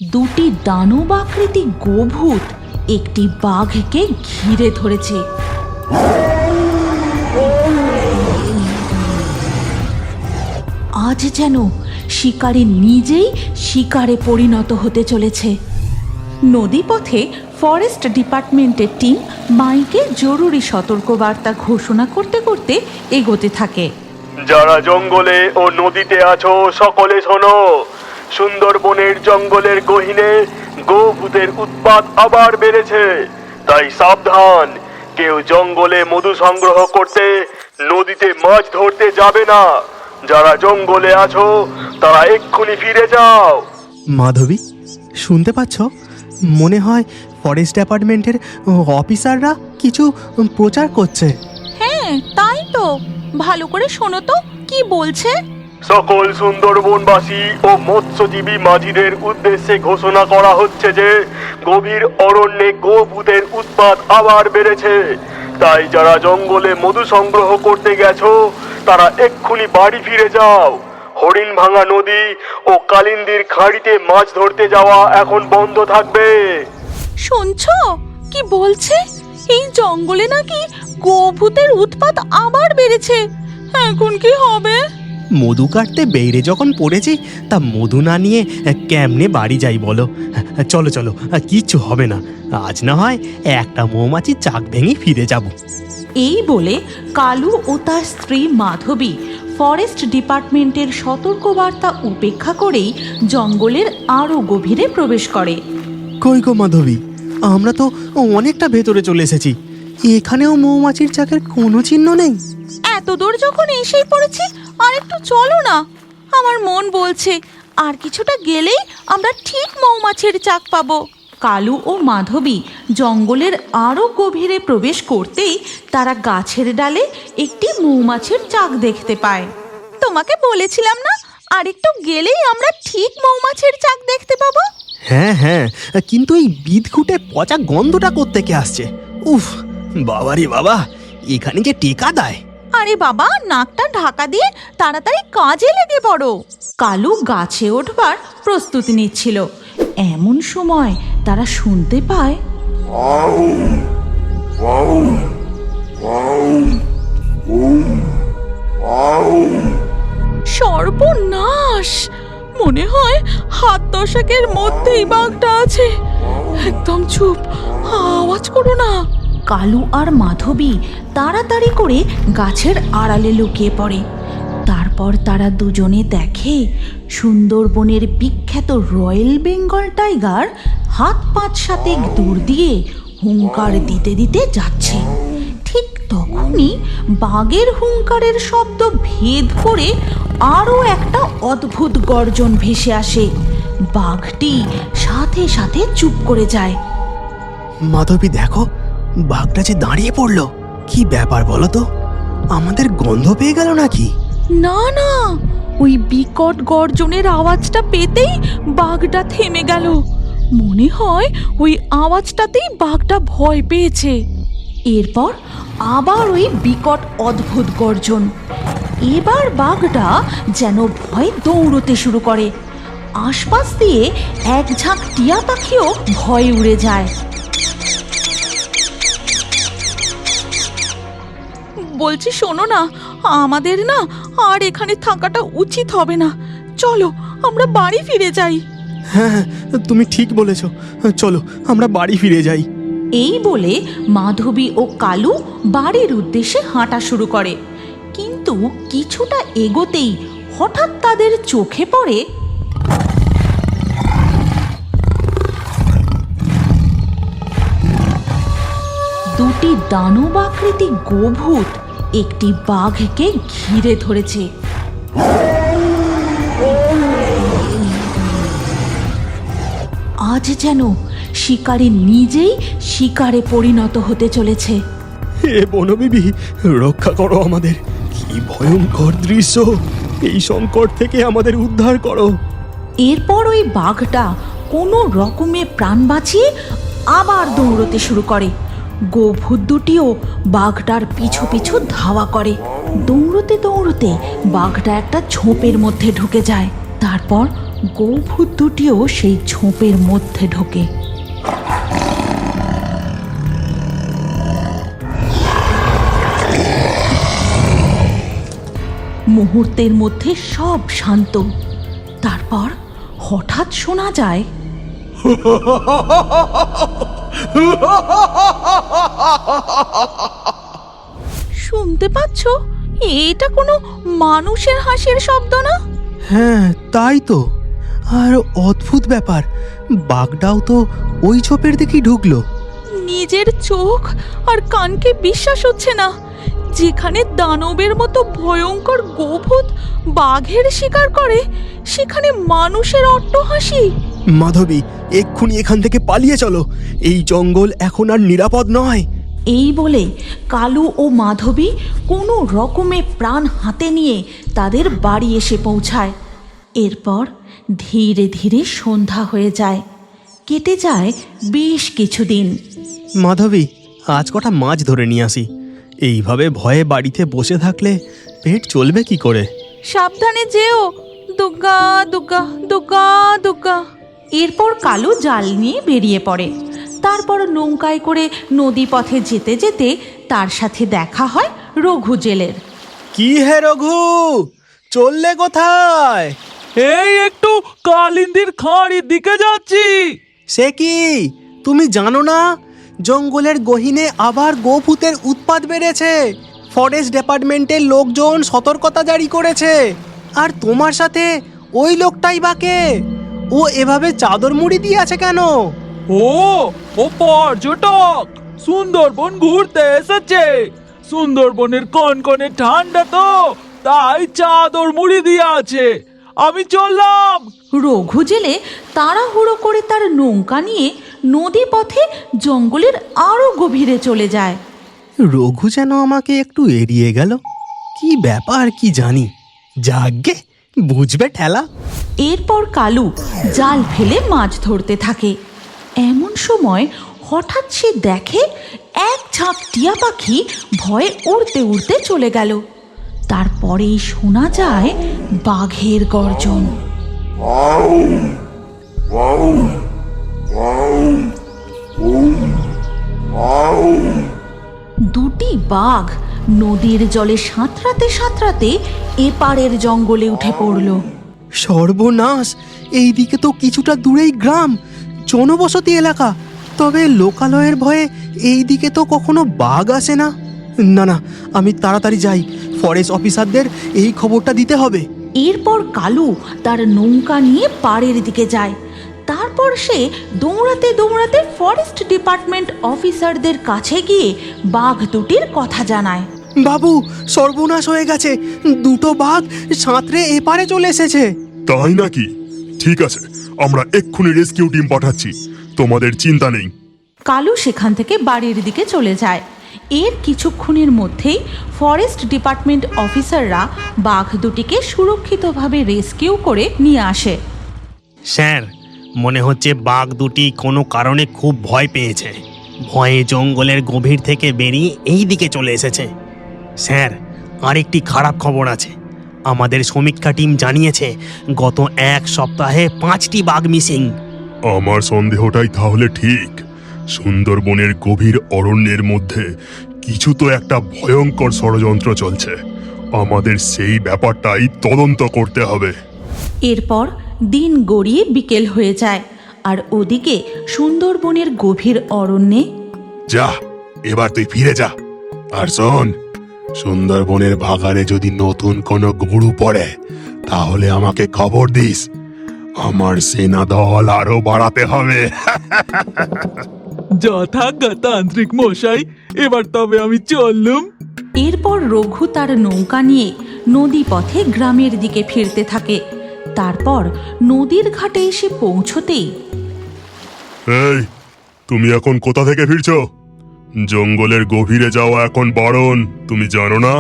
দুটি দানব আকৃতি গোভূত একটি বাঘকে ঘিরে ধরেছে। আজ যেন শিকারী নিজেই শিকারে পরিণত হতে চলেছে। নদীপথে ফরেস্ট ডিপার্টমেন্টের টিম মাইকে জরুরি সতর্কবার্তা ঘোষণা করতে করতে এগোতে থাকে। যারা জঙ্গলে ও নদীতে আছো সকলে শোনো, সুন্দরবনের জঙ্গলের গহীনে গোভূতের উৎপাত আবার বেড়েছে, তাই সাবধান। কেউ জঙ্গলে মধু সংগ্রহ করতে, নদীতে মাছ ধরতে যাবে না। যারা জঙ্গলে আছো তারা এক্ষুনি ফিরে যাও। মাধবী, শুনতে পাচ্ছ? মনে হয় ফরেস্ট ডিপার্টমেন্টের অফিসাররা কিছু প্রচার করছে। হ্যাঁ, তাই তো। ভালো করে শোনো তো কি বলছে। সকল সুন্দরবনবাসী ও মৎস্যজীবী মাঝিদের উদ্দেশ্যে ঘোষণা করা হচ্ছে যে গভীর অরণ্যে গোভূতের উৎপাত আবার বেড়েছে, তাই যারা জঙ্গলে মধু সংগ্রহ করতে গেছো তারা এক্ষুনি বাড়ি ফিরে যাও। হরিণভাঙা নদী ও কালিন্দির খাঁড়িতে মাছ ধরতে যাওয়া এখন বন্ধ থাকবে। শুনছো কি বলছে? এই জঙ্গলে নাকি গোভূতের উৎপাত আবার বেড়েছে। এখন কি হবে? মধু কাটতে বেরিয়ে যখন পড়েছি, তা মধু না নিয়ে কেমনে বাড়ি যাই বলো? চলো চলো, কিচ্ছু হবে না। আজ না হয় একটা মৌমাছি চাক ভেঙে ফিরে যাব। এই বলে কালু ও তার স্ত্রী মাধবী ফরেস্ট ডিপার্টমেন্টের সতর্কবার্তা উপেক্ষা করেই জঙ্গলের আরো গভীরে প্রবেশ করে। কই গো মাধবী, আমরা তো অনেকটা ভেতরে চলে এসেছি। এখানেও মৌমাছির চাকের কোনো চিহ্ন নেই। এত দূর যখন এসেই পড়েছি, আর একটু চলো না। আমার মন বলছে আর কিছুটা গেলেই আমরা ঠিক মৌমাছির চাক পাবো। কালু ও মাধবী জঙ্গলের আরো গভীরে প্রবেশ করতেই তারা গাছের ডালে একটি মৌমাছির চাক দেখতে পায়। তোমাকে বলেছিলাম না, আর একটু গেলেই আমরা ঠিক মৌমাছির চাক দেখতে পাবো। হ্যাঁ হ্যাঁ, কিন্তু এই বিদঘুটে পচা গন্ধটা কোত্থেকে আসছে? উফ, বাবারে বাবা, এখানে যে টেকা দেয়। আরে বাবা, নাকটা ঢাকা দিয়ে তাড়াতাড়ি কাজে লেগে পড়ো। কালু গাছে ওঠবার প্রস্তুতি নিচ্ছিল, এমন সময় তারা শুনতে পায় সর্বনাশ! মনে হয় 7-10 মধ্যেই বাঘটা আছে। একদম চুপ, আওয়াজ করো না। কালু আর মাধবী তাড়াতাড়ি করে গাছের আড়ালে লুকিয়ে পড়ে। তারপর তারা দুজনে দেখে সুন্দরবনের বিখ্যাত রয়্যাল বেঙ্গল টাইগার 7-5 সাতেক দূর দিয়ে হুঙ্কার দিতে দিতে যাচ্ছে। ঠিক তখনই বাঘের হুঙ্কারের শব্দ ভেদ করে আরও একটা অদ্ভুত গর্জন ভেসে আসে। বাঘটি সাথে সাথে চুপ করে যায়। মাধবী দেখো, বাঘটা যে দাঁড়িয়ে পড়লো। কি ব্যাপার বলো তো? আমাদের গন্ধ পেয়ে গেল নাকি? না না, ওই বিকট গর্জনের আওয়াজটা পেতেই বাঘটা থেমে গেল। মনে হয় ওই আওয়াজটাতেই বাঘটা ভয় পেয়েছে। এরপর আবার ওই বিকট অদ্ভুত গর্জন। এবার বাঘটা যেন ভয়ে দৌড়তে শুরু করে। আশপাশ দিয়ে এক ঝাঁক টিয়া পাখিও ভয়ে উড়ে যায়। বলছি শোনো না, আমাদের না আর এখানে থাকাটা উচিত হবে না। চলো আমরা বাড়ি ফিরে যাই। হ্যাঁ হ্যাঁ, তুমি ঠিক বলেছ। চলো আমরা বাড়ি ফিরে যাই। এই বলে মাধবী ও কালু বাড়ির উদ্দেশ্যে হাঁটা শুরু করে। কিন্তু কিছুটা এগোতেই হঠাৎ তাদের চোখে পড়ে দুটি দানব আকৃতি গোভূত একটি বাঘকে ঘিরে ধরেছে। আজ যেন শিকারী নিজেই শিকারে পরিণত হতে চলেছে। হে বনবিবি, রক্ষা করো আমাদের। কি ভয়ঙ্কর দৃশ্য! এই সংকট থেকে আমাদের উদ্ধার করো। এরপর ওই বাঘটা কোনো রকমে প্রাণ বাঁচিয়ে আবার দৌড়তে শুরু করে। গোভূত দুটিও বাঘটার পিছু পিছু ধাওয়া করে। দৌড়তে দৌড়তে বাঘটা একটা ঝোপের মধ্যে ঢুকে যায়। তারপর গৌভূত দুটিও সেই ঝোপের মধ্যে ঢোকে। মুহূর্তের মধ্যে সব শান্ত। তারপর হঠাৎ শোনা যায়, শুনতে পাচ্ছ? এটা কোনো মানুষের হাসির শব্দ না। হ্যাঁ তাই তো। আর অদ্ভুত ব্যাপার, বাঘটাও তো ওই ঝোপের দিকেই ঢুকলো। নিজের চোখ আর কানকে বিশ্বাস হচ্ছে না। যেখানে দানবের মতো ভয়ঙ্কর গোভূত বাঘের শিকার করে, সেখানে মানুষের অট্টহাসি। মাধবী, এক্ষুনি এখান থেকে পালিয়ে চলো। এই জঙ্গল এখন আর নিরাপদ নয়। এই বলে কালু ও মাধবী কোনো রকমে প্রাণ হাতে নিয়ে তাদের বাড়ি এসে পৌঁছায়। এরপর ধীরে ধীরে সন্ধ্যা হয়ে যায়। কেটে যায় বেশ কিছুদিন। মাধবী, আজ কটা মাছ ধরে নিয়ে আসি। এইভাবে ভয়ে বাড়িতে বসে থাকলে পেট চলবে কি করে? সাবধানে যেও। দুগ্গা দুগ্গা দুগ্গা দুগ্গা। এরপর কালু জাল নিয়ে বেরিয়ে পড়ে। তারপর নৌকায় করে নদী পথে যেতে যেতে তার সাথে দেখা হয় রঘু জেলের। কি হে রঘু, চললে কোথায়? এই একটু কালিন্দির খাঁড়ির দিকে যাচ্ছি। সে কি, তুমি জানো না জঙ্গলের গহীনে আবার গোভূতের উৎপাত বেড়েছে? ফরেস্ট ডিপার্টমেন্টের লোকজন সতর্কতা জারি করেছে। আর তোমার সাথে ওই লোকটাই বা কে? ও এভাবে চাদর মুড়ি দিয়ে আছে কেন? ও পর্যটক, সুন্দরবন ঘুরতে এসেছে। সুন্দরবনের কনকনে ঠান্ডা তো, তাই চাদর মুড়ি দিয়ে আছে। আমি চললাম। রঘু জেলে তাড়াহুড়ো করে তার নৌকা নিয়ে নদী পথে জঙ্গলের আরো গভীরে চলে যায়। রঘু যেন আমাকে একটু এড়িয়ে গেল। কি ব্যাপার কি জানি। যাগ্গে, বুঝবে ঠেলা। এরপর কালু জাল ফেলে মাছ ধরতে থাকে। এমন সময় হঠাৎ সে দেখে এক ঝাঁক টিয়া পাখি ভয়ে উড়তে উড়তে চলে গেল। তারপরেই শোনা যায় বাঘের গর্জন। দুটি বাঘ নদীর জলে সাঁতরাতে সাঁতরাতে এপারের জঙ্গলে উঠে পড়ল। সর্বনাশ! এইদিকে তো কিছুটা দূরেই গ্রাম, জনবসতি এলাকা। তবে লোকালয়ের ভয়ে এইদিকে তো কখনো বাঘ আসে না। না না, আমি তাড়াতাড়ি যাই। ফরেস্ট অফিসারদের এই খবরটা দিতে হবে। এরপর কালু তার নৌকা নিয়ে পাড়ের দিকে যায়। তারপর সে দৌড়াতে দৌড়াতে ফরেস্ট ডিপার্টমেন্ট অফিসারদের কাছে গিয়ে বাঘ দুটির কথা জানায়। বাবু, সর্বনাশ হয়ে গেছে। দুটো বাঘ সাঁতরে এপারে চলে এসেছে। তাই নাকি? ঠিক আছে, আমরা এক্ষুনি রেস্কিউ টিম পাঠাচ্ছি, তোমাদের চিন্তা নেই। কালু সেখান থেকে বাড়ির দিকে চলে যায়। এর কিছুক্ষণের মধ্যেই ফরেস্ট ডিপার্টমেন্ট অফিসাররা বাঘ দুটিকে সুরক্ষিতভাবে রেস্কিউ করে নিয়ে আসে। স্যার, মনে হচ্ছে বাঘ দুটি কোনো কারণে খুব ভয় পেয়েছে। ভয়ে জঙ্গলের গভীর থেকে বেরিয়ে এই দিকে চলে এসেছে। স্যার, আরেকটি খারাপ খবর আছে। আমাদের সমীক্ষা টিম জানিয়েছে গত এক সপ্তাহে 5টি বাঘ মিসিং। আমার সন্দেহটাই তাহলে ঠিক। সুন্দরবনের গভীর অরণ্যের মধ্যে কিছু তো একটা ভয়ঙ্কর ষড়যন্ত্র চলছে। আমাদের সেই ব্যাপারটাই তদন্ত করতে হবে। এরপর দিন গড়িয়ে বিকেল হয়ে যায়, আর ওদিকে সুন্দরবনের গভীর অরণ্যে যা, এবার তুই ফিরে যা। আর শোন, সুন্দরবনের ভাগাড়ে যদি নতুন কোনো গরু পড়ে তাহলে আমাকে খবর দিস। আমার সেনা দল আরো বাড়াতে হবে। যথাজ্ঞা তান্ত্রিক মশাই, এবার তবে আমি চললুম। এরপর রঘু তার নৌকা নিয়ে নদী পথে গ্রামের দিকে ফিরতে থাকে। তারপর নদীর ঘাটে এসে পৌঁছতেই, এই, তুমি এখন কোথা থেকে ফিরছো? জঙ্গলের গভীরে যাওয়া এখন বারণ, তুমি জানো না?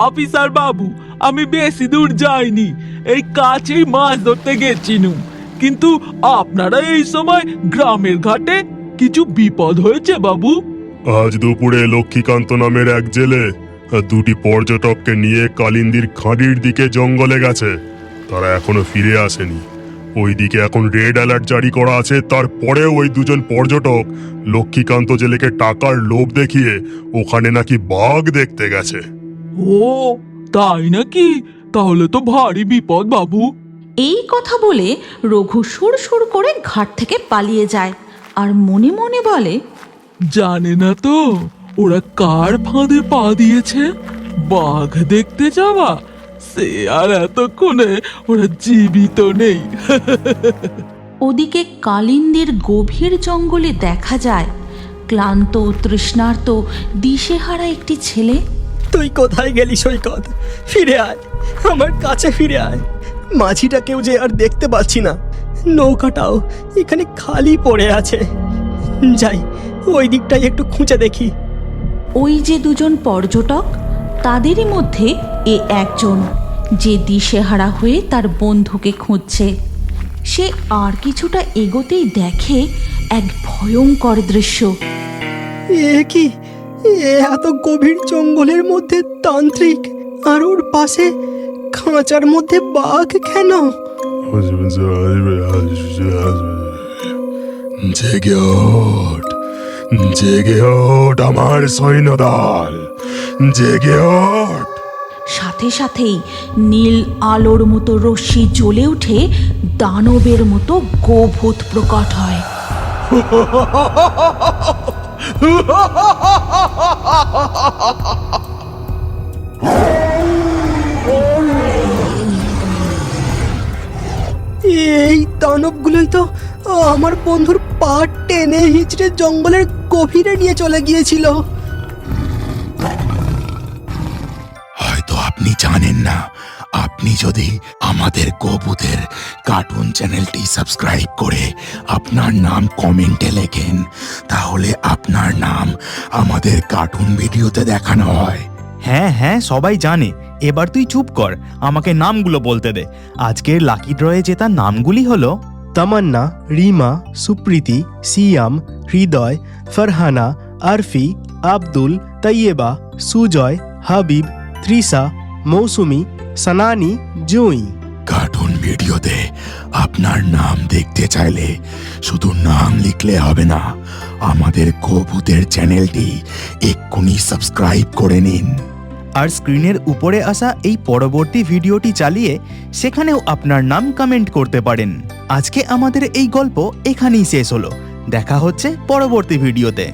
অফিসার বাবু, আমি বেশি দূর যাইনি, এই কাছেই মাছ ধরতে গেছিনু। কিন্তু আপনারা এই সময় গ্রামের ঘাটে, কিছু বিপদ হয়েছে বাবু? আজ দুপুরে লক্ষ্মীকান্ত নামের এক জেলে দুটি পর্যটককে নিয়ে কালিন্দির খাঁড়ির দিকে জঙ্গলে গেছে। তারা এখনো ফিরে আসেনি। ওইদিকে এখন রেড অ্যালার্ট জারি করা আছে, তারপরেও ওই দুজন পর্যটক লক্ষ্মীকান্ত জেলেকে টাকার লোভ দেখিয়ে ওখানে নাকি বাঘ দেখতে গেছে। ও তাই নাকি? তাহলে তো ভারী বিপদ বাবু। এই কথা বলে রঘু সুর করে ঘাট থেকে পালিয়ে যায় আর মনে মনে বলে, জানে না তো ওরা কার ফাঁদে পা দিয়েছে। বাঘ দেখতে যাওয়া, সে আর এতক্ষণে ওরা জীবিত নেই। ওদিকে কালিন্দির গভীর জঙ্গলে দেখা যায় ক্লান্ত তৃষ্ণার্ত দিশেহারা একটি ছেলে। তুই কোথায় গেলি সৈকত? ফিরে আয়, আমার কাছে ফিরে আয়। মাঝিটাকেও যে আর দেখতে পাচ্ছি না, নৌকাটাও এখানে খালি পড়ে আছে। যাই, ওই দিকটাই একটু খুঁজে দেখি। ওই যে দুজন পর্যটক, তাদেরই মধ্যে এ একজন যে দিশেহারা হয়ে তার বন্ধুকে খুঁজছে। সে আর কিছুটা এগোতেই দেখে এক ভয়ঙ্কর দৃশ্য। এ কি, এত গভীর জঙ্গলের মধ্যে তান্ত্রিক, আর ওর পাশে খাঁচার মধ্যে বাঘ কেন? জেগে ওঠ, জেগে ওঠ আমার সৈন্যদল, জেগে ওঠ। সাথে সাথেই নীল আলোর মতো রশ্মি জ্বলে উঠে দানবের মতো গোভূত প্রকট হয়। এই দানবগুলোই তো আমার বন্ধুর পা টেনে হিচড়ে জঙ্গলের গভীরে নিয়ে চলে গিয়েছিল। হয়তো আপনি জানেন না, আপনি যদি আমাদের গোভূতের কার্টুন চ্যানেলটি সাবস্ক্রাইব করে আপনার নাম কমেন্টে লেখেন, তাহলে আপনার নাম আমাদের কার্টুন ভিডিওতে দেখানো হয়। হ্যাঁ হ্যাঁ, সবাই জানে। এবার তুই চুপ কর, আমাকে নামগুলো বলতে দে। আজকের লাকি ড্রয়ে জেতা নামগুলি হলো তামান্না, রিমা, সুপ্রীতি, সিয়াম, হৃদয়, ফারহানা, আরফি, আব্দুল, তৈয়বা, সুজয়, হাবিব, ত্রিসা, মৌসুমি, সানানি, জুঁই। কার্টুন ভিডিওতে আপনার নাম দেখতে চাইলে শুধু নাম লিখলে হবে না, আমাদের গোভূতের চ্যানেলটি এক্ষুনি সাবস্ক্রাইব করে নিন। আর স্ক্রিনের উপরে আসা এই পরবর্তী ভিডিওটি চালিয়ে সেখানেও আপনার নাম কমেন্ট করতে পারেন। আজকে আমাদের এই গল্প এখানেই শেষ হলো। দেখা হচ্ছে পরবর্তী ভিডিওতে।